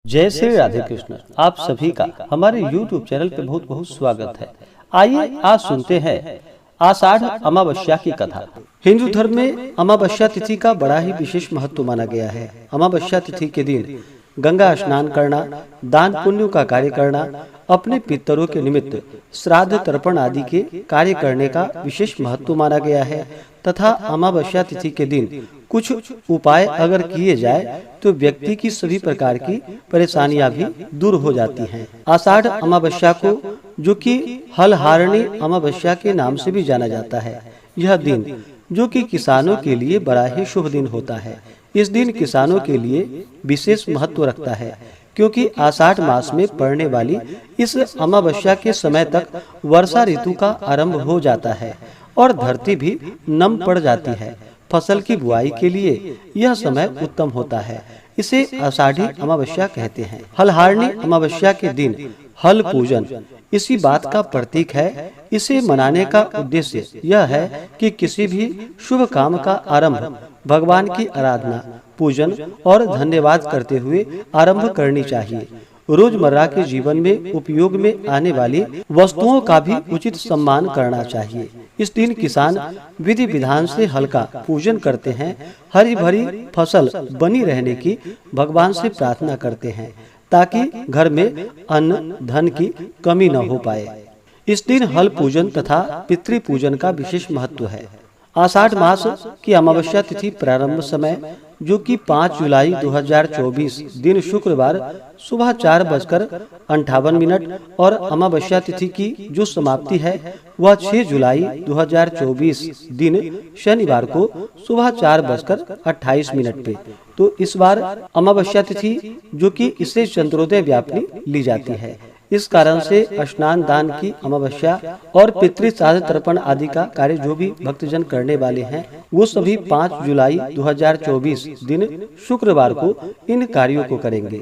जय श्री राधे कृष्ण। आप सभी का हमारे YouTube चैनल पे बहुत बहुत स्वागत है। आइए आज सुनते हैं आषाढ़ अमावस्या की कथा। हिंदू धर्म में अमावस्या तिथि का बड़ा ही विशेष महत्व माना गया है। अमावस्या तिथि के दिन गंगा स्नान करना, दान पुण्य का कार्य करना, अपने पितरों के निमित्त श्राद्ध तर्पण आदि के कार्य करने का विशेष महत्व माना गया है तथा अमावस्या तिथि के दिन कुछ उपाय अगर किए जाए तो व्यक्ति की सभी प्रकार की परेशानियां भी दूर हो जाती हैं। आषाढ़ अमावस्या को, जो कि हलहारणी अमावस्या के नाम से भी जाना जाता है, यह दिन जो कि किसानों के लिए बड़ा ही शुभ दिन होता है। इस दिन किसानों के लिए विशेष महत्व रखता है क्योंकि आषाढ़ मास में पड़ने वाली इस अमावस्या के समय तक वर्षा ऋतु का आरंभ हो जाता है और धरती भी नम पड़ जाती है। फसल की बुआई के लिए यह समय उत्तम होता है। इसे आषाढ़ी अमावस्या कहते हैं। हलहारणी अमावस्या के दिन हल पूजन इसी बात का प्रतीक है। इसे मनाने का उद्देश्य यह है कि किसी भी शुभ काम का आरंभ भगवान की आराधना, पूजन और धन्यवाद करते हुए आरंभ करनी चाहिए। रोजमर्रा के जीवन में उपयोग में आने वाली वस्तुओं का भी उचित सम्मान करना चाहिए। इस दिन किसान विधि विधान से हल का पूजन करते हैं, हरी भरी फसल बनी रहने की भगवान से प्रार्थना करते हैं ताकि घर में अन्न धन की कमी न हो पाए। इस दिन हल पूजन तथा पितृ पूजन का विशेष महत्व है। आषाढ़ मास की अमावस्या तिथि प्रारंभ समय जो कि 5 जुलाई 2024 दिन शुक्रवार सुबह 4:58 और अमावस्या तिथि की जो समाप्ति है वह 6 जुलाई 2024 दिन शनिवार को सुबह 4:28 पे। तो इस बार अमावस्या तिथि जो कि इससे चंद्रोदय व्यापनी ली जाती है। इस कारण से स्नान दान की अमावस्या और पितृ श्राद्ध तर्पण आदि का कार्य जो भी भक्तजन करने वाले हैं वो सभी 5 जुलाई 2024 दिन शुक्रवार को इन कार्यों को करेंगे।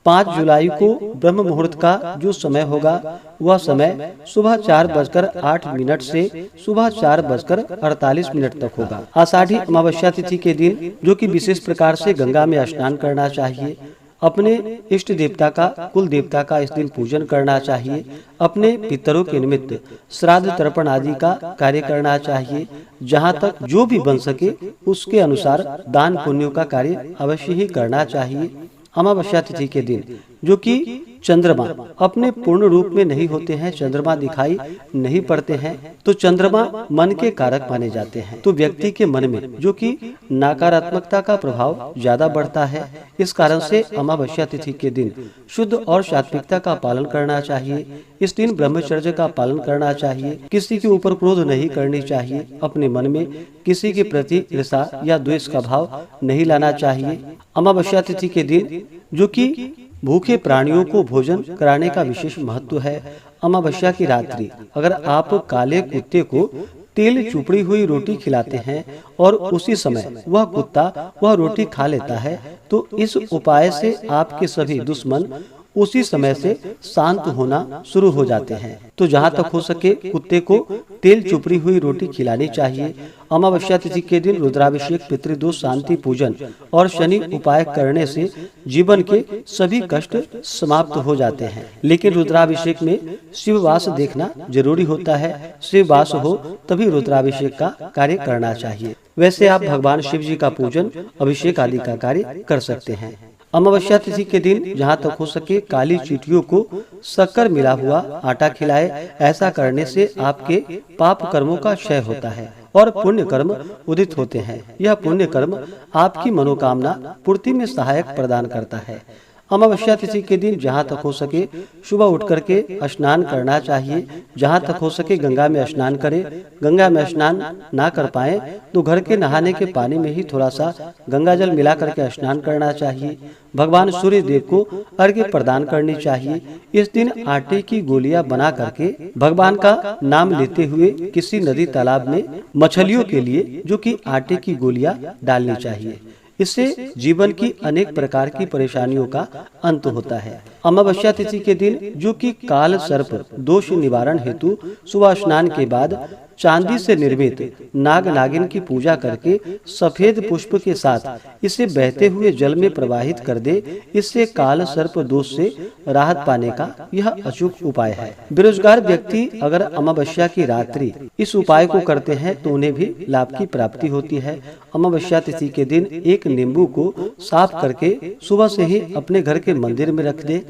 5 जुलाई को ब्रह्म मुहूर्त का जो समय होगा वह समय सुबह 4:08 से सुबह 4:48 तक होगा। आषाढ़ी अमावस्या तिथि के दिन जो कि विशेष प्रकार से गंगा में स्नान करना चाहिए। अपने इष्ट देवता का, कुल देवता का इस दिन पूजन करना चाहिए। अपने पितरों के निमित्त श्राद्ध तर्पण आदि का कार्य करना चाहिए। जहाँ तक जो भी बन सके उसके अनुसार दान पुण्यों का कार्य अवश्य ही करना चाहिए। अमावस्या तिथि के दिन जो कि चंद्रमा अपने पूर्ण रूप में नहीं होते हैं, चंद्रमा दिखाई नहीं पड़ते हैं, तो चंद्रमा मन के कारक माने जाते हैं। तो व्यक्ति के मन में जो कि नकारात्मकता का प्रभाव ज्यादा बढ़ता है। इस कारण से अमावस्या तिथि के दिन शुद्ध और सात्विकता का पालन करना चाहिए। इस दिन ब्रह्मचर्य का पालन करना चाहिए। किसी के ऊपर क्रोध नहीं करनी चाहिए। अपने मन में किसी के प्रति ईर्ष्या या द्वेष का भाव नहीं लाना चाहिए। अमावस्या तिथि के दिन जो कि भूखे प्राणियों को भोजन कराने का विशेष महत्व है। अमावस्या की रात्रि अगर आप काले कुत्ते को तेल चुपड़ी हुई रोटी खिलाते हैं और उसी समय वह कुत्ता वह रोटी खा लेता है तो इस उपाय से आपके सभी दुश्मन उसी समय से शांत होना शुरू हो जाते हैं। तो जहाँ तक हो सके कुत्ते को तेल चुपड़ी हुई रोटी खिलानी चाहिए। अमावस्या तिथि के दिन रुद्राभिषेक, पितृदोष शांति पूजन और शनि उपाय करने से जीवन के सभी कष्ट समाप्त हो जाते हैं। लेकिन रुद्राभिषेक में शिववास देखना जरूरी होता है। शिववास हो तभी रुद्राभिषेक का कार्य करना चाहिए। वैसे आप भगवान शिव जी का पूजन, अभिषेक आदि का कार्य कर सकते हैं। अमावस्या तिथि के दिन जहाँ तक हो सके काली चींटियों को शक्कर मिला हुआ आटा खिलाए। ऐसा करने से आपके पाप कर्मों का क्षय होता है और पुण्य कर्म उदित होते हैं। यह पुण्य कर्म आपकी मनोकामना पूर्ति में सहायक प्रदान करता है। अमावस्या तिथि के दिन जहाँ तक हो सके सुबह उठ करके स्नान करना चाहिए। जहाँ तक हो सके गंगा में स्नान करें। गंगा में स्नान ना कर पाए तो घर के नहाने के पानी में ही थोड़ा सा गंगा जल मिला करके स्नान करना चाहिए। भगवान सूर्य देव को अर्घ्य प्रदान करनी चाहिए। इस दिन आटे की गोलियां बना करके भगवान का नाम लेते हुए किसी नदी तालाब में मछलियों के लिए जो कि आटे की गोलियां डालनी चाहिए। इससे जीवन की अनेक प्रकार की परेशानियों का अंत होता है। अमावस्या तिथि के दिन जो कि काल सर्प दोष निवारण हेतु सुबह स्नान के बाद चांदी से निर्मित नाग नागिन की पूजा करके सफेद पुष्प के साथ इसे बहते हुए जल में प्रवाहित कर दे। इससे काल सर्प दोष से राहत पाने का यह अचूक उपाय है। बेरोजगार व्यक्ति अगर अमावस्या की रात्रि इस उपाय को करते हैं तो उन्हें भी लाभ की प्राप्ति होती है। अमावस्या तिथि के दिन एक नींबू को साफ करके सुबह से ही अपने घर के मंदिर में रख दे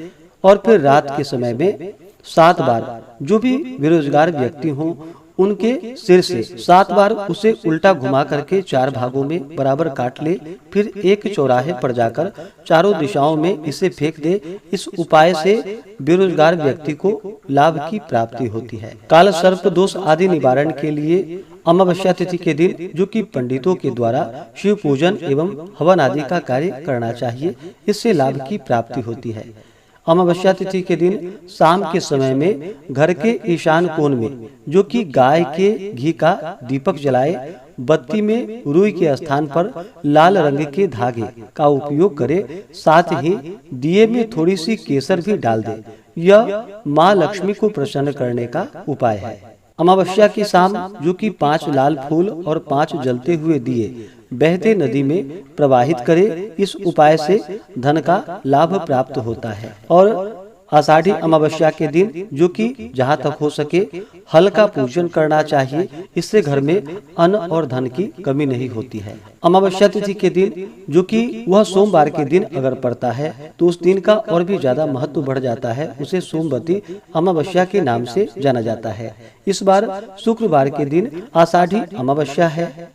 और फिर रात के समय में 7 बार जो भी बेरोजगार व्यक्ति हों उनके सिर से 7 बार उसे उल्टा घुमा करके 4 भागों में बराबर काट ले। फिर एक चौराहे पर जाकर चारों दिशाओं में इसे फेंक दे। इस उपाय से बेरोजगार व्यक्ति को लाभ की प्राप्ति होती है। काल सर्प दोष आदि निवारण के लिए अमावस्या तिथि के दिन जो कि पंडितों के द्वारा शिव पूजन एवं हवन आदि का कार्य करना चाहिए। इससे लाभ की प्राप्ति होती है। अमावस्या तिथि के दिन शाम के समय में घर के ईशान कोण में जो कि गाय के घी का दीपक जलाए, बत्ती में रुई के स्थान पर लाल रंग के धागे का उपयोग करे, साथ ही दिए में थोड़ी सी केसर भी डाल दे। यह माँ लक्ष्मी को प्रसन्न करने का उपाय है। अमावस्या की शाम जो कि 5 लाल फूल और 5 जलते हुए दिए बहते नदी में प्रवाहित करे। इस उपाय से धन का लाभ प्राप्त होता है। और आषाढ़ी अमावस्या के दिन जो कि जहाँ तक हो सके हल का पूजन करना चाहिए। इससे घर में अन्न और धन की कमी नहीं होती है। अमावस्या तिथि के दिन जो कि वह सोमवार के दिन अगर पड़ता है तो उस दिन का और भी ज्यादा महत्व बढ़ जाता है। उसे सोमवती अमावस्या के नाम से जाना जाता है। इस बार शुक्रवार के दिन आषाढ़ी अमावस्या है।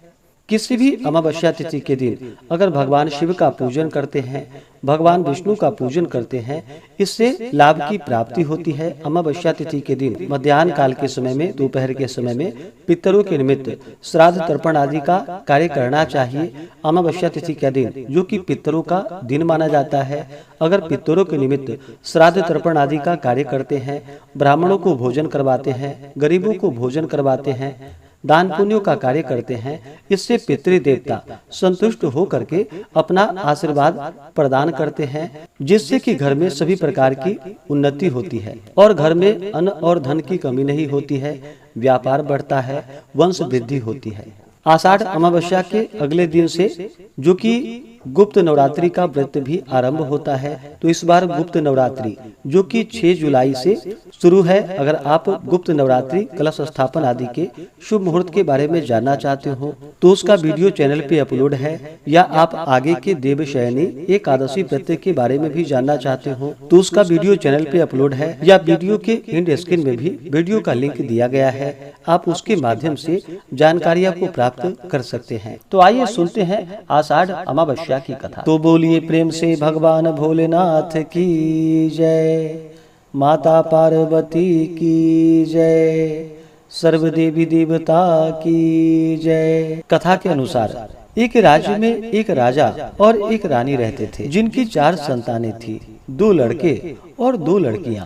किसी भी अमावस्या तिथि के दिन अगर भगवान शिव का पूजन करते हैं, भगवान विष्णु का पूजन करते हैं, इससे लाभ की प्राप्ति होती है। अमावस्या तिथि के दिन मध्याह्न काल के समय में, दोपहर के समय में पितरों के निमित्त श्राद्ध तर्पण आदि का कार्य करना चाहिए। अमावस्या तिथि का दिन जो कि पितरों का दिन माना जाता है। अगर पितरों के निमित्त श्राद्ध तर्पण आदि का कार्य करते हैं, ब्राह्मणों को भोजन करवाते हैं, गरीबों को भोजन करवाते हैं, दान पुण्यों का कार्य करते हैं, इससे पितृ देवता संतुष्ट होकर के अपना आशीर्वाद प्रदान करते हैं, जिससे कि घर में सभी प्रकार की उन्नति होती है और घर में अन्न और धन की कमी नहीं होती है। व्यापार बढ़ता है, वंश वृद्धि होती है। आषाढ़ अमावस्या के अगले दिन से जो कि गुप्त नवरात्रि का व्रत भी आरंभ होता है। तो इस बार गुप्त नवरात्रि जो कि 6 जुलाई से शुरू है। अगर आप गुप्त नवरात्रि कलश स्थापन आदि के शुभ मुहूर्त के बारे में जानना चाहते हो तो उसका वीडियो चैनल पे अपलोड है, या आप आगे के देवशयनी एकादशी व्रत के बारे में भी जानना चाहते हो तो उसका वीडियो चैनल पे अपलोड है, या वीडियो के एंड स्क्रीन में भी वीडियो का लिंक दिया गया है। आप उसके माध्यम से जानकारियाँ को प्राप्त कर सकते हैं। तो आइए सुनते हैं आषाढ़ अमावस्या की कथा। तो बोलिए प्रेम से भगवान भोलेनाथ की जय, माता पार्वती की जय, सर्व देवी देवता की जय। कथा के अनुसार एक राज्य में एक राजा और एक रानी रहते थे, जिनकी 4 संतानें थी, 2 लड़के और 2 लड़कियां।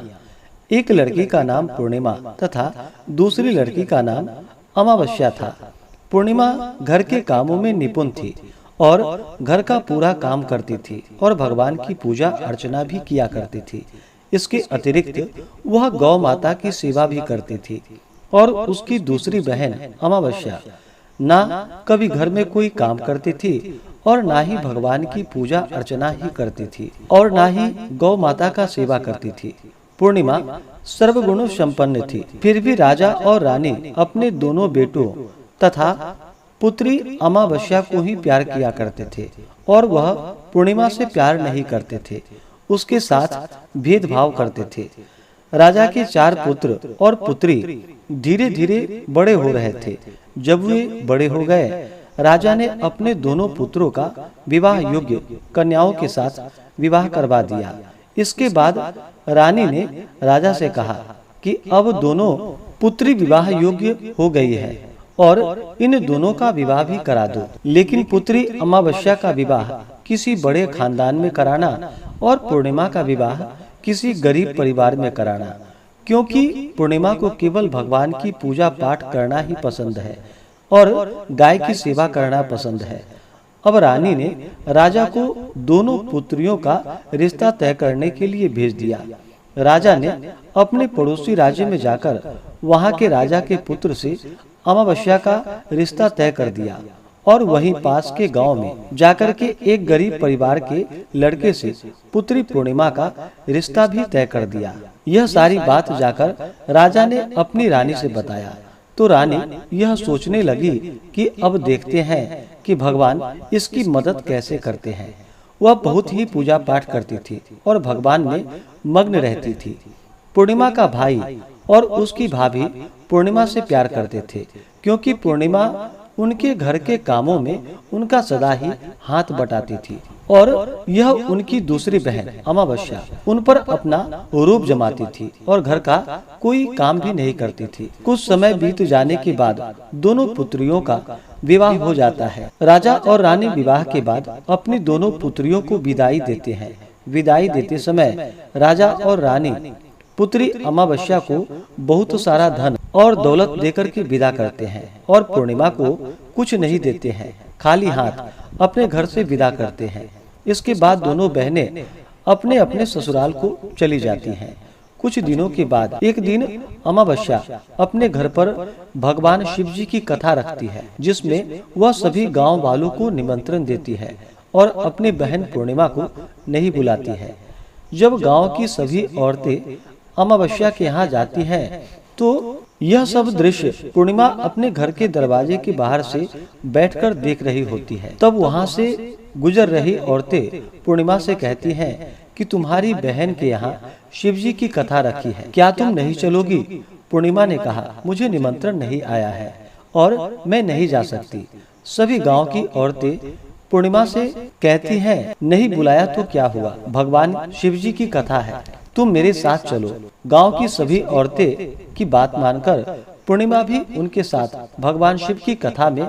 एक लड़की का नाम पूर्णिमा तथा दूसरी लड़की का नाम अमावस्या था। पूर्णिमा घर के कामों में निपुण थी और घर का पूरा काम करती थी और भगवान की पूजा अर्चना भी किया करती थी। इसके अतिरिक्त वह गौ माता की सेवा भी करती थी। और उसकी दूसरी बहन अमावस्या ना कभी घर में कोई काम करती थी और ना ही भगवान की पूजा अर्चना ही करती थी और ना ही गौ माता का सेवा करती थी। पूर्णिमा सर्वगुण संपन्न थी। फिर भी राजा और रानी अपने दोनों बेटों तथा पुत्री अमावस्या को ही प्यार किया करते थे और वह पूर्णिमा से प्यार नहीं करते थे, उसके साथ भेदभाव करते थे। राजा के 4 पुत्र और पुत्री धीरे धीरे बड़े हो रहे थे। जब वे बड़े हो गए, राजा ने अपने दोनों पुत्रों का विवाह योग्य कन्याओं के साथ विवाह करवा दिया। इसके बाद रानी ने राजा से कहा कि अब दोनों पुत्री विवाह योग्य हो गई है और इन दोनों का विवाह भी करा दो, लेकिन पुत्री अमावस्या का विवाह किसी बड़े खानदान में कराना और पूर्णिमा का विवाह किसी गरीब परिवार में कराना, क्योंकि पूर्णिमा को केवल भगवान की पूजा पाठ करना ही पसंद है और गाय की सेवा करना पसंद है। अब रानी ने राजा को दोनों पुत्रियों का रिश्ता तय करने के लिए भेज दिया। राजा ने अपने पड़ोसी राज्य में जाकर वहां के राजा के पुत्र से अमावस्या का रिश्ता तय कर दिया और वहीं पास के गांव में जाकर के एक गरीब परिवार के लड़के से पुत्री पूर्णिमा का रिश्ता भी तय कर दिया। यह सारी बात जाकर राजा ने अपनी रानी से बताया तो रानी यह सोचने लगी कि अब देखते हैं कि भगवान इसकी मदद कैसे करते हैं। वह बहुत ही पूजा पाठ करती थी और भगवान में मग्न रहती थी। पूर्णिमा का भाई और उसकी भाभी पूर्णिमा से प्यार करते थे, क्योंकि पूर्णिमा उनके घर के कामों में उनका सदा ही हाथ बटाती थी और यह उनकी दूसरी बहन अमावस्या उन पर अपना रूप जमाती थी और घर का कोई काम भी नहीं करती थी। कुछ समय बीत जाने के बाद दोनों पुत्रियों का विवाह हो जाता है। राजा और रानी विवाह के बाद अपनी दोनों पुत्रियों को विदाई देते हैं। विदाई देते समय राजा और रानी पुत्री अमावस्या को बहुत सारा धन और दौलत देकर के विदा करते हैं और पूर्णिमा को कुछ नहीं देते हैं, खाली हाथ अपने घर से विदा करते हैं। इसके बाद दोनों बहनें अपने अपने ससुराल को चली जाती हैं। कुछ दिनों के बाद एक दिन अमावस्या अपने घर पर भगवान शिव जी की कथा रखती है, जिसमें वह सभी गांव वालों को निमंत्रण देती है और अपनी बहन पूर्णिमा को नहीं बुलाती है। जब गांव की सभी औरतें अमावस्या के यहाँ जाती हैं तो यह सब दृश्य पूर्णिमा अपने घर के दरवाजे के बाहर से बैठकर देख रही होती है। तब वहाँ से गुजर रही औरतें पूर्णिमा से कहती हैं कि तुम्हारी बहन के यहाँ शिव जी की कथा रखी है, क्या तुम नहीं चलोगी? पूर्णिमा ने कहा, मुझे निमंत्रण नहीं आया है और मैं नहीं जा सकती। सभी गांव की औरतें पूर्णिमा से कहती हैं, नहीं बुलाया तो क्या हुआ, भगवान शिव जी की कथा है, तुम मेरे साथ चलो। गांव की सभी औरतें की बात मानकर पूर्णिमा भी उनके साथ भगवान शिव की कथा में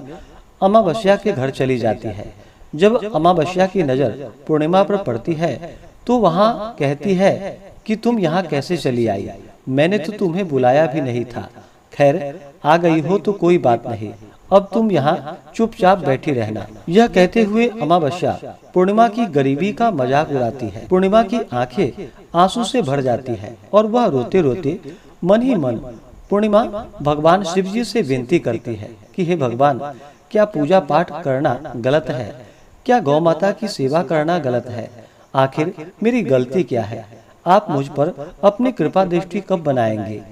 अमावस्या के घर चली जाती है। जब अमावस्या की नजर पूर्णिमा पर पड़ती है तो वहाँ कहती है कि तुम यहाँ कैसे चली आई, मैंने तो तुम्हें बुलाया भी नहीं था। खैर, आ गई हो तो कोई बात नहीं, अब तुम यहाँ चुपचाप बैठी रहना। यह कहते हुए अमावस्या पूर्णिमा की गरीबी का मजाक उड़ाती है। पूर्णिमा की आंखें आंसू से भर जाती है और वह रोते रोते मन ही मन पूर्णिमा भगवान शिव जी से विनती करती है कि हे भगवान, क्या पूजा पाठ करना गलत है? क्या गौ माता की सेवा करना गलत है? आखिर मेरी गलती क्या है? आप मुझ पर अपनी कृपा दृष्टि कब बनाएंगे?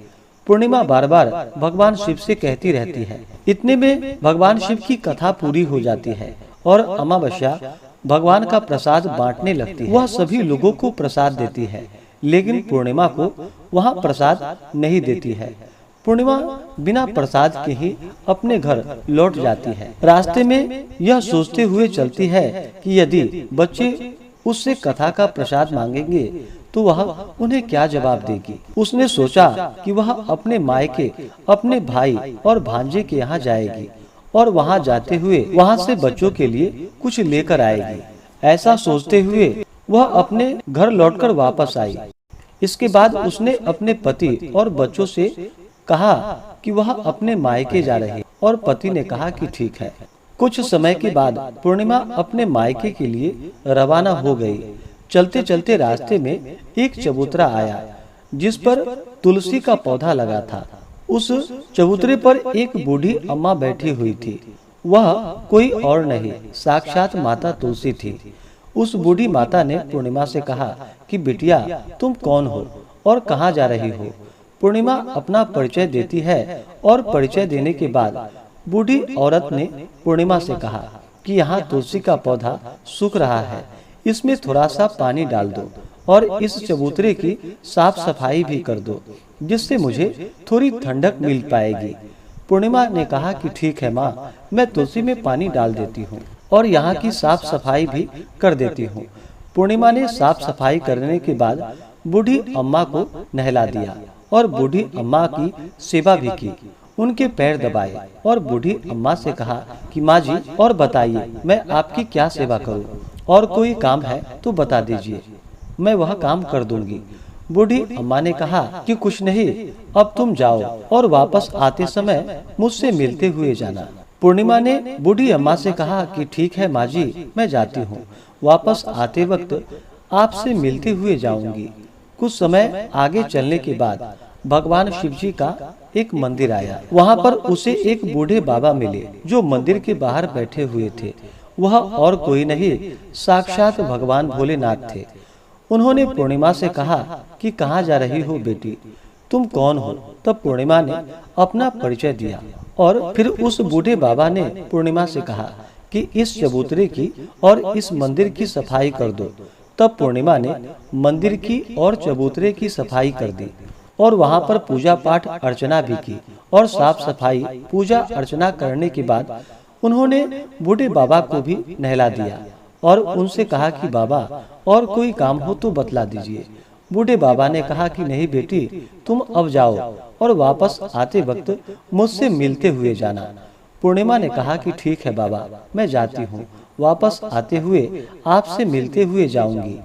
पूर्णिमा बार बार भगवान शिव से कहती रहती है। इतने में भगवान शिव की कथा पूरी हो जाती है और अमावस्या भगवान का प्रसाद बांटने लगती है। वह सभी लोगों को प्रसाद देती है, लेकिन पूर्णिमा को वहाँ प्रसाद नहीं देती है। पूर्णिमा बिना प्रसाद के ही अपने घर लौट जाती है। रास्ते में यह सोचते हुए चलती है कि यदि बच्चे उससे कथा का प्रसाद मांगेंगे तो वह उन्हें क्या जवाब देगी। उसने सोचा कि वह अपने मायके, अपने भाई और भांजे के यहाँ जाएगी और वहाँ जाते हुए वहाँ से बच्चों के लिए कुछ लेकर आएगी। ऐसा सोचते हुए वह अपने घर लौटकर वापस आई। इसके बाद उसने अपने पति और बच्चों से कहा कि वह अपने मायके जा रही है और पति ने कहा कि ठीक है। कुछ समय के बाद पूर्णिमा अपने मायके के लिए रवाना हो गई। चलते चलते रास्ते में एक चबूतरा आया जिस पर तुलसी का पौधा लगा था। उस चबूतरे पर एक बूढ़ी अम्मा बैठी हुई थी। वह कोई और नहीं, साक्षात माता तुलसी थी। उस बूढ़ी माता ने पूर्णिमा से कहा कि बिटिया, तुम कौन हो और कहाँ जा रही हो? पूर्णिमा अपना परिचय देती है और परिचय देने के बाद बूढ़ी औरत ने पूर्णिमा से कहा कि यहाँ तुलसी का पौधा सूख रहा है, इसमें थोड़ा सा पानी डाल दो और इस चबूतरे की साफ सफाई भी कर दो, जिससे मुझे थोड़ी ठंडक मिल पाएगी। पूर्णिमा ने कहा कि ठीक है माँ, मैं तुलसी में पानी डाल देती हूँ और यहाँ की साफ सफाई भी कर देती हूँ। पूर्णिमा ने साफ सफाई करने के बाद बूढ़ी अम्मा को नहला दिया और बूढ़ी अम्मा की सेवा भी की, उनके पैर दबाए और बूढ़ी अम्मा से कहा कि माँ जी, और बताइए मैं आपकी क्या सेवा करूँ, और कोई काम है तो बता दीजिए, मैं वह काम कर दूंगी। बूढ़ी अम्मा ने कहा कि कुछ नहीं, अब तुम जाओ और वापस आते समय मुझसे मिलते हुए जाना। पूर्णिमा ने बूढ़ी अम्मा से कहा कि ठीक है माँ जी, मैं जाती हूँ, वापस आते वक्त आपसे मिलते हुए जाऊंगी। कुछ समय आगे चलने के बाद भगवान शिव जी का एक मंदिर आया। वहाँ पर उसे एक बूढ़े बाबा मिले जो मंदिर के बाहर बैठे हुए थे। वह और कोई नहीं, साक्षात भगवान भोलेनाथ थे। उन्होंने पूर्णिमा से कहा कि कहाँ जा रही हो बेटी, तुम कौन हो? तब पूर्णिमा ने अपना परिचय दिया और फिर उस बूढ़े बाबा ने पूर्णिमा से कहा कि इस चबूतरे की और इस मंदिर की सफाई कर दो। तब पूर्णिमा ने मंदिर की और चबूतरे की सफाई कर दी और वहाँ पर पूजा पाठ अर्चना भी की और साफ सफाई पूजा अर्चना करने के बाद उन्होंने बूढ़े बाबा को भी नहला दिया और उनसे कहा कि बाबा और कोई काम हो तो बतला दीजिए। बूढ़े बाबा ने कहा कि नहीं बेटी, तुम अब जाओ और वापस आते वक्त मुझसे मिलते हुए जाना। पूर्णिमा ने कहा कि ठीक है बाबा, मैं जाती हूँ, वापस आते हुए आपसे मिलते हुए जाऊंगी।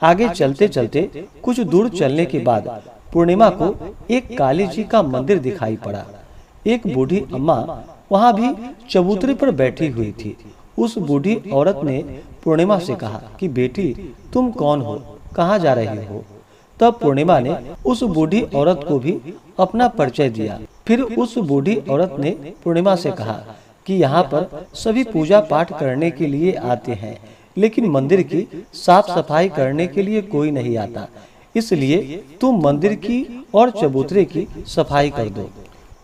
आगे चलते चलते कुछ दूर चलने के बाद पूर्णिमा को एक काली जी का मंदिर दिखाई पड़ा। एक बूढ़ी अम्मा वहाँ भी चबूतरे पर बैठी हुई थी। उस बूढ़ी औरत ने पूर्णिमा से कहा कि बेटी, तुम कौन हो, कहाँ जा रही हो? तब पूर्णिमा ने उस बूढ़ी औरत को भी अपना परिचय दिया। फिर उस बूढ़ी औरत ने पूर्णिमा से कहा कि यहाँ पर सभी पूजा पाठ करने के लिए आते हैं, लेकिन मंदिर की साफ सफाई करने के लिए कोई नहीं आता, इसलिए तुम मंदिर की और चबूतरे की सफाई कर दो।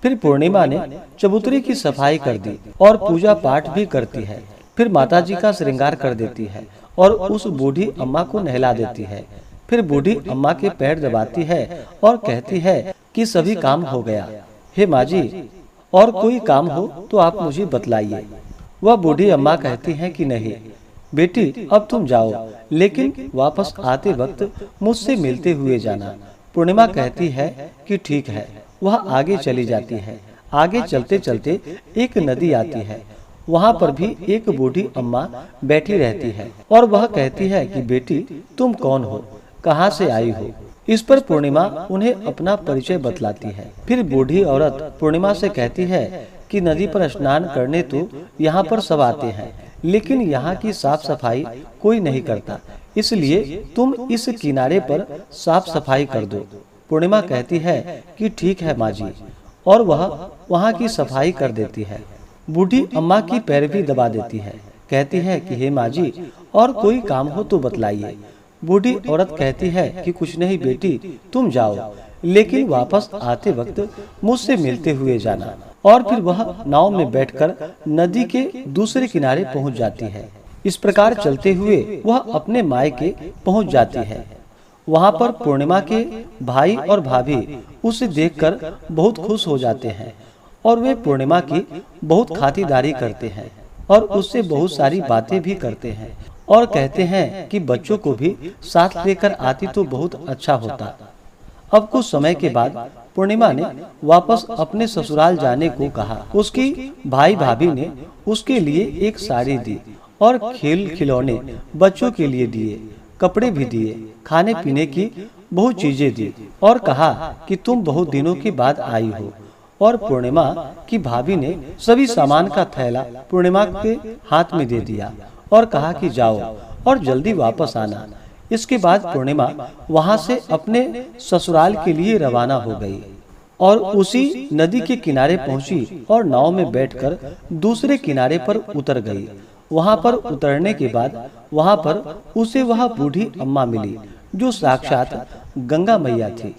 फिर पूर्णिमा ने चबूतरे की सफाई कर दी और पूजा पाठ भी करती है। फिर माताजी का श्रृंगार कर देती है और उस बूढ़ी अम्मा को नहला देती है। फिर बूढ़ी अम्मा के पैर दबाती है और कहती है कि सभी काम हो गया। हे माँ जी, और कोई काम हो तो आप मुझे बतलाइए। वह बूढ़ी अम्मा कहती हैं कि नहीं बेटी, अब तुम जाओ, लेकिन वापस आते वक्त मुझसे मिलते हुए जाना। पूर्णिमा कहती है कि ठीक है। वह आगे चली जाती है। आगे चलते चलते एक नदी आती है। वहाँ पर भी एक बूढ़ी अम्मा बैठी रहती है और वह कहती है कि बेटी, तुम कौन हो, कहाँ से आई हो? इस पर पूर्णिमा उन्हें अपना परिचय बतलाती है। फिर बूढ़ी औरत पूर्णिमा से कहती है कि नदी पर स्नान करने तो यहाँ पर सब आते हैं, लेकिन यहाँ की साफ सफाई कोई नहीं करता, इसलिए तुम इस किनारे पर साफ सफाई कर दो। पूर्णिमा कहती है कि ठीक है माँ जी, और वह वहाँ की सफाई कर देती है। बूढ़ी अम्मा की पैर भी दबा देती है। कहती है कि हे माँ जी, और कोई काम हो तो बतलाइए। बूढ़ी औरत कहती है कि कुछ नहीं बेटी, तुम जाओ, लेकिन वापस आते वक्त मुझसे मिलते हुए जाना। और फिर वह नाव में बैठकर नदी के दूसरे किनारे पहुँच जाती है। इस प्रकार चलते हुए वह अपने मायके पहुँच जाती है। वहाँ पर पूर्णिमा के भाई और भाभी उसे देखकर बहुत खुश हो जाते हैं और वे पूर्णिमा की बहुत खातिरदारी करते हैं और उससे बहुत सारी बातें भी करते हैं और कहते हैं कि बच्चों को भी साथ लेकर आती तो बहुत अच्छा होता। अब कुछ समय के बाद पूर्णिमा ने वापस अपने ससुराल जाने को कहा। उसकी भाई भाभी ने उसके लिए एक साड़ी दी और खेल खिलौने बच्चों के लिए दिए, कपड़े भी दिए, खाने पीने की बहुत चीजें दी और कहा कि तुम बहुत दिनों के बाद आई हो। और पूर्णिमा की भाभी ने सभी सामान का थैला पूर्णिमा के हाथ में दे दिया और कहा कि जाओ और जल्दी वापस आना। इसके बाद पूर्णिमा वहां से अपने ससुराल के लिए रवाना हो गई और उसी नदी के किनारे पहुंची और नाव में बैठकर दूसरे किनारे पर उतर गई। वहां पर उतरने के बाद वहां पर उसे वह बूढ़ी अम्मा मिली जो साक्षात गंगा मैया थी।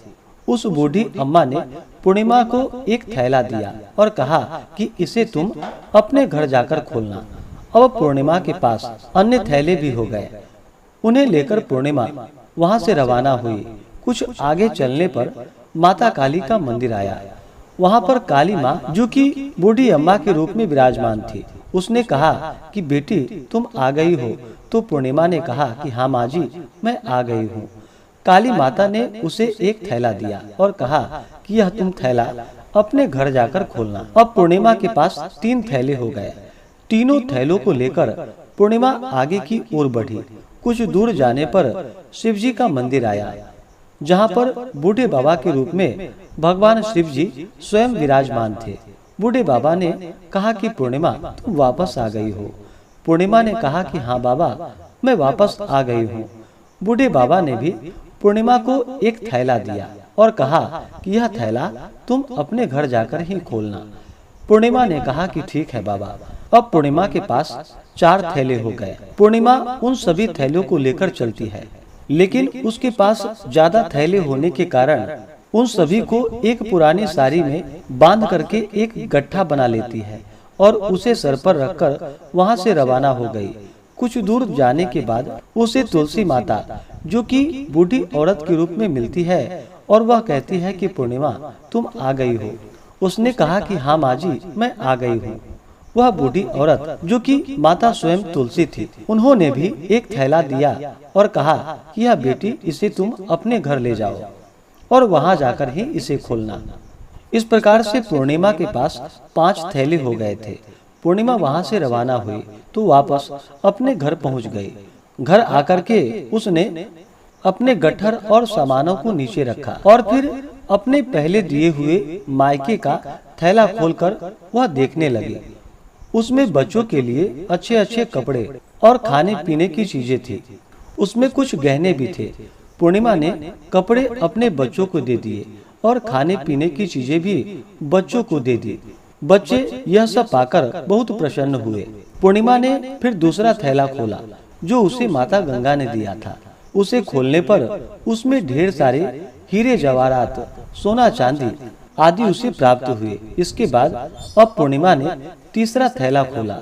उस बूढ़ी अम्मा ने पूर्णिमा को एक थैला दिया और कहा कि इसे तुम अपने घर जाकर खोलना। अब पूर्णिमा के पास अन्य थैले भी हो गए। उन्हें लेकर पूर्णिमा वहां से रवाना हुई। कुछ आगे चलने पर माता काली का मंदिर आया। वहां पर काली माँ, जो कि बूढ़ी अम्मा के रूप में विराजमान थी, उसने कहा कि बेटी तुम आ गई हो। तो पूर्णिमा ने कहा कि हाँ माँ जी, मैं आ गई हूँ। काली माता ने उसे एक थैला दिया और कहा कि यह तुम थैला अपने घर जाकर खोलना। अब पूर्णिमा के पास 3 थैले हो गए। तीनों थैलों को लेकर पूर्णिमा आगे की ओर बढ़ी। कुछ दूर जाने पर शिव जी का मंदिर आया, जहाँ पर बूढ़े बाबा के रूप में भगवान शिव जी स्वयं विराजमान थे। बूढ़े बाबा ने कहा कि पूर्णिमा तुम वापस आ गई हो। पूर्णिमा ने कहा कि हाँ बाबा, मैं वापस आ गई हूँ। बूढ़े बाबा ने भी पूर्णिमा को एक थैला दिया और कहा कि यह थैला तुम अपने घर जाकर ही खोलना। पूर्णिमा ने कहा कि ठीक है बाबा। अब पूर्णिमा के पास 4 थैले हो गए। पूर्णिमा उन सभी थैलों को लेकर चलती है, लेकिन उसके पास ज्यादा थैले होने के कारण उन सभी को एक पुरानी साड़ी में बांध करके एक गट्ठा बना लेती है और उसे सर पर रखकर वहां से रवाना हो गई। कुछ दूर जाने के बाद उसे तुलसी माता, जो कि बूढ़ी औरत के रूप में मिलती है और वह कहती है कि पूर्णिमा तुम आ गई हो। उसने कहा कि हाँ माँ जी, मैं आ गई हूँ। वह बूढ़ी औरत, जो कि माता स्वयं तुलसी थी, उन्होंने भी एक थैला दिया और कहा कि यह बेटी, इसे तुम अपने घर ले जाओ और वहां जाकर ही इसे खोलना। इस प्रकार से पूर्णिमा के पास 5 थैले हो गए थे। पूर्णिमा वहां से रवाना हुई तो वापस अपने घर पहुंच गई। घर आकर के उसने अपने गट्ठर और सामानों को नीचे रखा और फिर अपने पहले दिए हुए मायके का थैला खोलकर वह देखने लगी। उसमें बच्चों के लिए अच्छे अच्छे कपड़े और खाने पीने की चीजें थी। उसमें कुछ गहने भी थे। पूर्णिमा ने कपड़े अपने बच्चों को दे दिए और खाने पीने की चीजें भी बच्चों को दे दी। बच्चे यह सब पाकर बहुत प्रसन्न हुए। पूर्णिमा ने फिर दूसरा थैला खोला जो उसे माता गंगा ने दिया था। उसे खोलने पर उसमें ढेर सारे हीरे जवाहरात, सोना चांदी आदि उसे प्राप्त हुए। इसके बाद अब पूर्णिमा ने तीसरा थैला खोला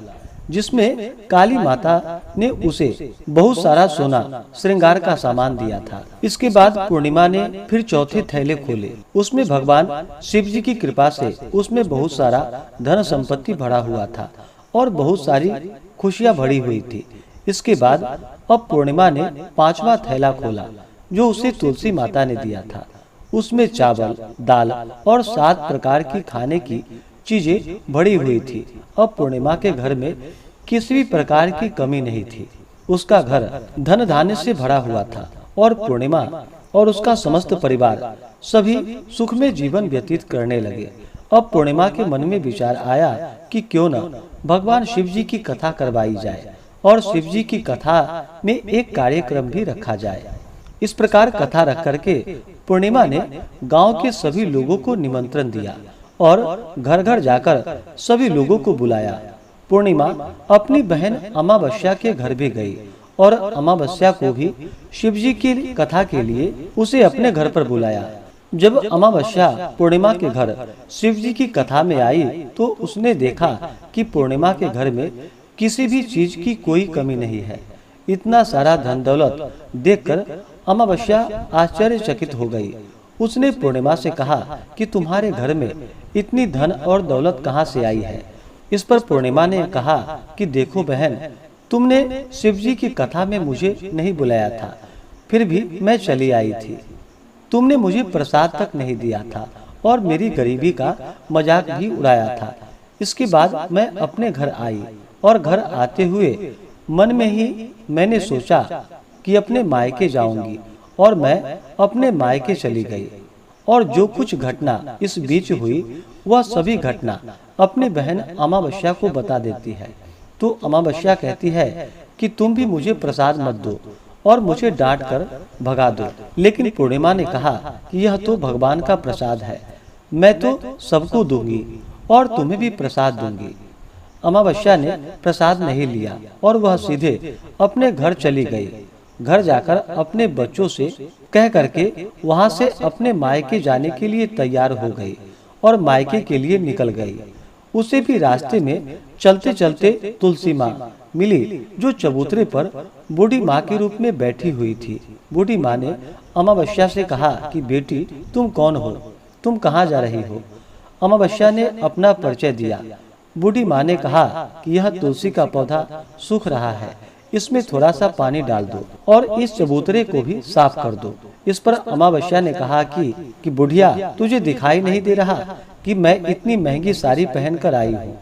जिसमें काली माता ने उसे बहुत सारा सोना, श्रृंगार का सामान दिया था। इसके बाद पूर्णिमा ने फिर चौथे थैले खोले। उसमें भगवान शिव जी की कृपा से उसमें बहुत सारा धन संपत्ति भरा हुआ था और बहुत सारी खुशियां भरी हुई थी। इसके बाद अब पूर्णिमा ने 5वां थैला खोला जो उसे तुलसी माता ने दिया था। उसमें चावल, दाल और 7 प्रकार की खाने की चीजें भरी हुई थी। अब पूर्णिमा के घर में किसी भी प्रकार की कमी नहीं थी। उसका घर धन धान्य से भरा हुआ था और पूर्णिमा और उसका समस्त परिवार सभी सुख में जीवन व्यतीत करने लगे। अब पूर्णिमा के मन में विचार आया कि क्यों न भगवान शिव जी की कथा करवाई जाए और शिव जी की कथा में एक कार्यक्रम भी रखा जाए। इस प्रकार कथा रख करके पूर्णिमा ने गांव के सभी लोगों को निमंत्रण दिया और घर घर जाकर सभी लोगों को बुलाया। पूर्णिमा अपनी बहन अमावस्या के घर भी गई और अमावस्या को भी शिव जी की कथा के लिए उसे अपने घर पर बुलाया। जब अमावस्या पूर्णिमा के घर शिव जी की कथा में आई तो उसने देखा कि पूर्णिमा के घर में किसी भी चीज की कोई कमी नहीं है। इतना सारा धन दौलत देखकर अमावस्या आश्चर्यचकित हो गई। उसने पूर्णिमा से कहा कि तुम्हारे घर में इतनी धन और दौलत कहाँ से आई है। इस पर पूर्णिमा ने कहा कि देखो बहन, तुमने शिव जी की कथा में मुझे नहीं बुलाया था, फिर भी मैं चली आई थी। तुमने मुझे प्रसाद तक नहीं दिया था और मेरी गरीबी का मजाक भी उड़ाया था। इसके बाद मैं अपने घर आई और घर आते हुए मन में ही मैंने सोचा कि अपने मायके जाऊंगी और मैं अपने मायके चली गई और जो कुछ घटना इस बीच हुई वह सभी घटना अपनी बहन अमावस्या को बता देती है। तो अमावस्या कहती है कि तुम भी मुझे प्रसाद मत दो और मुझे डांट कर भगा दो। लेकिन पूर्णिमा ने कहा कि यह तो भगवान का प्रसाद है, मैं तो सबको दूंगी और तुम्हें भी प्रसाद दूंगी। अमावस्या ने प्रसाद नहीं लिया और वह सीधे अपने घर चली गई। घर जाकर अपने बच्चों से कह करके वहां से अपने मायके जाने के लिए तैयार हो गई और मायके के लिए निकल गई। उसे भी रास्ते में चलते चलते तुलसी माँ मिली जो चबूतरे पर बूढ़ी माँ के रूप में बैठी हुई थी। बूढ़ी माँ ने अमावस्या से कहा कि बेटी, तुम कौन हो, तुम कहाँ जा रही हो। अमावस्या ने अपना परिचय दिया। बूढ़ी माँ ने कहा कि यह तुलसी का पौधा सूख रहा है, इसमें थोड़ा सा पानी डाल दो और इस चबूतरे को भी साफ कर दो। इस पर अमावस्या ने कहा कि बुढ़िया, तुझे दिखाई नहीं दे रहा कि मैं इतनी महंगी साड़ी पहनकर आई हूँ,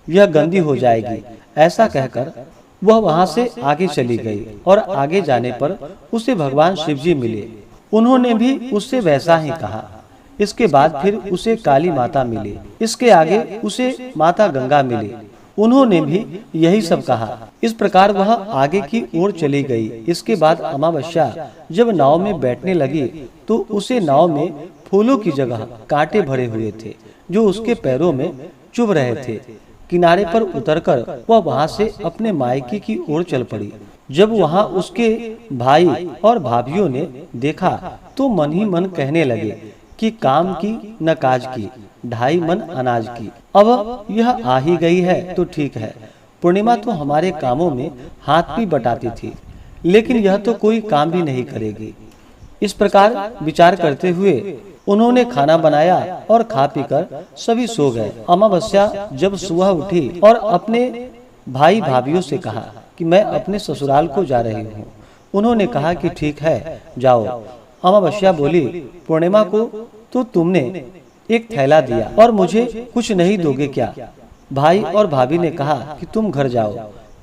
यह गंदी हो जाएगी। ऐसा कहकर वह वहाँ से आगे चली गई और आगे जाने पर उसे भगवान शिव जी मिले। उन्होंने भी उससे वैसा ही कहा। इसके बाद फिर उसे काली माता मिली। इसके आगे उसे माता गंगा मिली। उन्होंने भी यही सब कहा। इस प्रकार वह आगे की ओर चली गई। इसके बाद अमावस्या जब नाव में बैठने लगी तो उसे नाव में फूलों की जगह कांटे भरे हुए थे जो उसके पैरों में चुभ रहे थे। किनारे पर उतरकर वह वहां से अपने मायके की ओर चल पड़ी। जब वहां उसके भाई और भाभीियों ने देखा तो मन ही मन कहने लगे कि काम की न काज की, 2.5 मन अनाज की। अब यह आ ही गई है तो ठीक है। पूर्णिमा तो हमारे कामों में हाथ भी बटाती थी, लेकिन यह तो कोई काम भी नहीं करेगी। इस प्रकार विचार करते हुए उन्होंने खाना बनाया और खा पीकर सभी सो गए। अमावस्या जब सुबह उठी और अपने भाई भाभीियों से कहा कि मैं अपने ससुराल को जा रही हूँ। उन्होंने कहा कि ठीक है, जाओ। अमावस्या बोली, पूर्णिमा को तो तुमने एक थैला दिया और मुझे कुछ नहीं दोगे क्या? भाई और भाभी ने कहा कि तुम घर जाओ,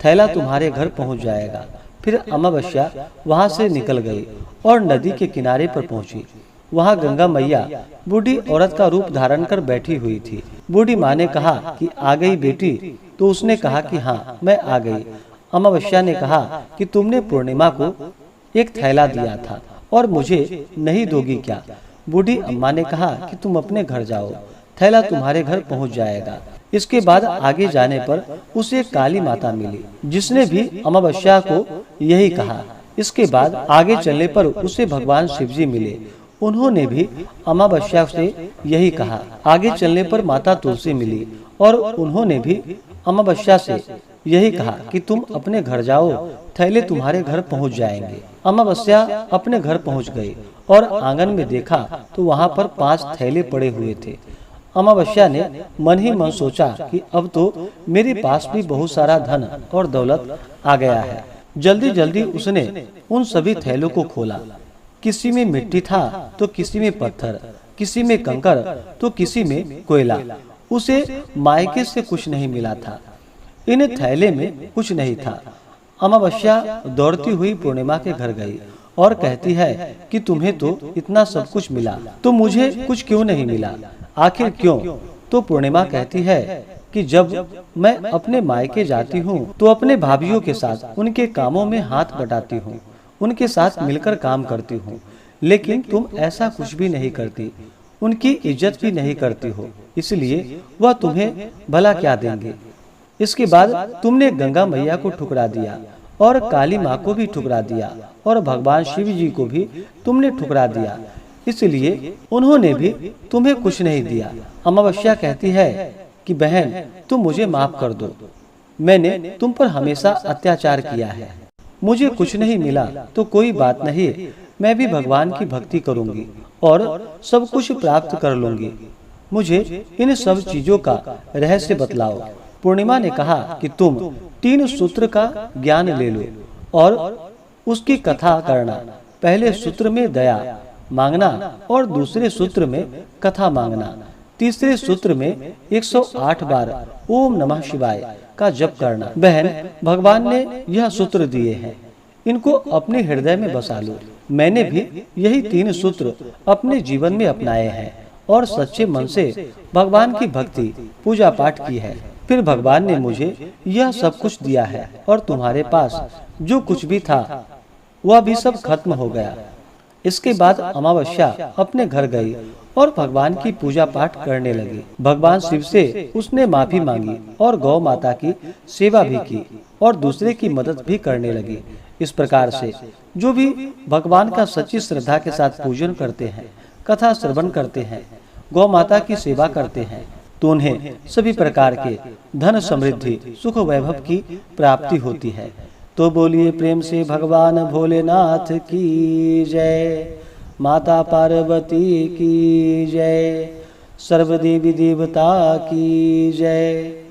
थैला तुम्हारे घर पहुंच जाएगा। फिर अमावस्या वहां से निकल गई और नदी के किनारे पर पहुंची। वहां गंगा मैया बूढ़ी औरत का रूप धारण कर बैठी हुई थी। बूढ़ी माँ ने कहा कि आ गई बेटी? तो उसने कहा कि हाँ, मैं आ गई। अमावस्या ने कहा कि तुमने पूर्णिमा को एक थैला दिया था और मुझे नहीं दोगी क्या? बूढ़ी अम्मा ने कहा कि तुम अपने घर जाओ, थैला तुम्हारे घर पहुंच जाएगा। इसके बाद आगे जाने पर उसे काली माता मिली, जिसने भी अमावस्या को यही कहा। इसके बाद आगे चलने पर उसे भगवान शिवजी मिले। उन्होंने भी अमावस्या से यही कहा। आगे चलने पर माता तुलसी मिली और उन्होंने भी अमावस्या से यही कहा कि तुम अपने घर जाओ, थैले तुम्हारे घर पहुंच जाएंगे। अमावस्या अपने घर पहुंच गई और आंगन में देखा तो वहां पर 5 थैले पड़े हुए थे। अमावस्या ने मन ही मन सोचा कि अब तो मेरे पास भी बहुत सारा धन और दौलत आ गया है। जल्दी जल्दी उसने उन सभी थैलों को खोला। किसी में मिट्टी था तो किसी में पत्थर, किसी में कंकड़ तो किसी में कोयला। उसे मायके से कुछ नहीं मिला था। इन थैले में कुछ नहीं था। अमावस्या दौड़ती हुई पूर्णिमा के घर गई और कहती है कि तुम्हें तो इतना सब कुछ मिला, तो मुझे कुछ क्यों नहीं मिला? आखिर क्यों? तो पूर्णिमा कहती है कि जब मैं अपने मायके जाती हूँ तो अपने भाभीियों के साथ उनके कामों में हाथ बटाती हूँ, उनके साथ मिलकर काम करती हूँ, लेकिन तुम ऐसा कुछ भी नहीं करती, उनकी इज्जत भी नहीं करती हो, इसलिए वह तुम्हें भला क्या देंगे। इसके बाद तुमने गंगा मैया को ठुकरा दिया और काली माँ को भी ठुकरा दिया और भगवान शिव जी को भी तुमने ठुकरा दिया, इसलिए उन्होंने भी तुम्हें कुछ नहीं दिया। अमावस्या कहती है कि बहन, तुम मुझे माफ कर दो, मैंने तुम पर हमेशा अत्याचार किया है। मुझे कुछ नहीं मिला तो कोई बात नहीं, मैं भी भगवान की भक्ति करूंगी और सब कुछ प्राप्त कर लूंगी। मुझे इन सब चीजों का रहस्य बतलाओ। पूर्णिमा ने कहा कि तुम 3 सूत्र का ज्ञान ले लो और उसकी कथा करना। पहले सूत्र में दया मांगना और दूसरे सूत्र में कथा मांगना। तीसरे सूत्र में 108 बार ओम नमः शिवाय का जप करना। बहन, भगवान ने यह सूत्र दिए हैं, इनको अपने हृदय में बसा लो। मैंने भी यही 3 सूत्र अपने जीवन में अपनाए हैं और सच्चे मन से भगवान की भक्ति पूजा पाठ की है। फिर भगवान ने मुझे यह सब कुछ दिया है और तुम्हारे पास जो कुछ भी था वह भी सब खत्म हो गया। इसके बाद अमावस्या अपने घर गई और भगवान की पूजा पाठ करने लगी। भगवान शिव से उसने माफी मांगी और गौ माता की सेवा भी की और दूसरे की मदद भी करने लगी। इस प्रकार से जो भी भगवान का सच्ची श्रद्धा के साथ पूजन करते हैं, कथा श्रवण करते हैं, गौ माता की सेवा करते हैं, तो उन्हें सभी प्रकार के धन समृद्धि सुख वैभव की प्राप्ति होती है। तो बोलिए प्रेम से भगवान भोलेनाथ की जय, माता पार्वती की जय, सर्वदेवी देवता की जय।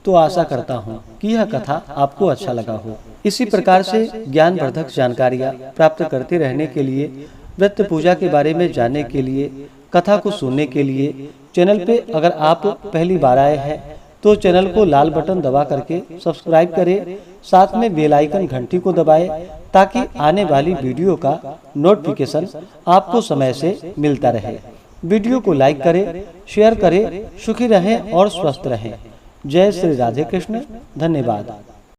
तो आशा करता हूँ कि यह कथा आपको अच्छा लगा हो। इसी प्रकार से ज्ञानवर्धक जानकारियाँ प्राप्त करते रहने के लिए, व्रत पूजा के बारे में जानने के लिए, कथा को सुनने के लिए चैनल पे अगर आप पहली बार आए हैं तो चैनल को लाल बटन दबा करके सब्सक्राइब करें, साथ में बेल आइकन घंटी को दबाएं ताकि आने वाली वीडियो का नोटिफिकेशन आपको समय से मिलता रहे। वीडियो को लाइक करें, शेयर करें। सुखी रहें और स्वस्थ रहें। जय श्री राधे कृष्ण। धन्यवाद।